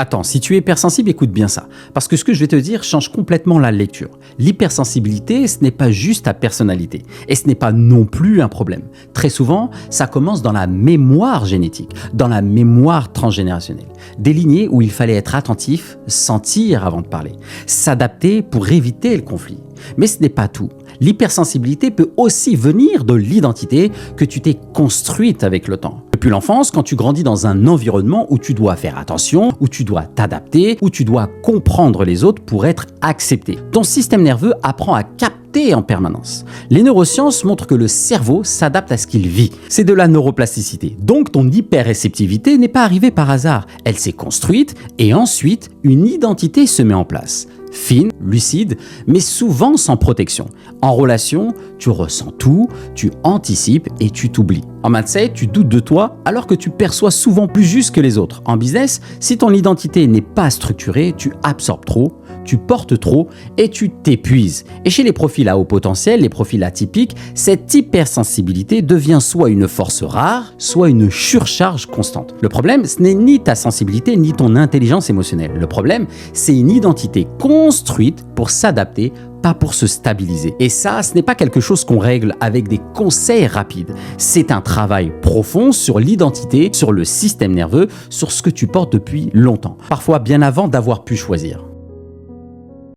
Attends, si tu es hypersensible, écoute bien ça. Parce que ce que je vais te dire change complètement la lecture. L'hypersensibilité, ce n'est pas juste ta personnalité. Et ce n'est pas non plus un problème. Très souvent, ça commence dans la mémoire génétique, dans la mémoire transgénérationnelle. Des lignées où il fallait être attentif, sentir avant de parler, s'adapter pour éviter le conflit. Mais ce n'est pas tout. L'hypersensibilité peut aussi venir de l'identité que tu t'es construite avec le temps. Depuis l'enfance, quand tu grandis dans un environnement où tu dois faire attention, où tu dois t'adapter, où tu dois comprendre les autres pour être accepté, ton système nerveux apprend à capter en permanence. Les neurosciences montrent que le cerveau s'adapte à ce qu'il vit. C'est de la neuroplasticité. Donc ton hyperréceptivité n'est pas arrivée par hasard. Elle s'est construite et ensuite une identité se met en place. Fine, lucide, mais souvent sans protection. En relation, tu ressens tout, tu anticipes et tu t'oublies. En mindset, tu doutes de toi alors que tu perçois souvent plus juste que les autres. En business, si ton identité n'est pas structurée, tu absorbes trop, tu portes trop et tu t'épuises. Et chez les profils à haut potentiel, les profils atypiques, cette hypersensibilité devient soit une force rare, soit une surcharge constante. Le problème, ce n'est ni ta sensibilité ni ton intelligence émotionnelle. Le problème, c'est une identité construite pour s'adapter, pas pour se stabiliser. Et ça, ce n'est pas quelque chose qu'on règle avec des conseils rapides. C'est un travail profond sur l'identité, sur le système nerveux, sur ce que tu portes depuis longtemps. Parfois bien avant d'avoir pu choisir.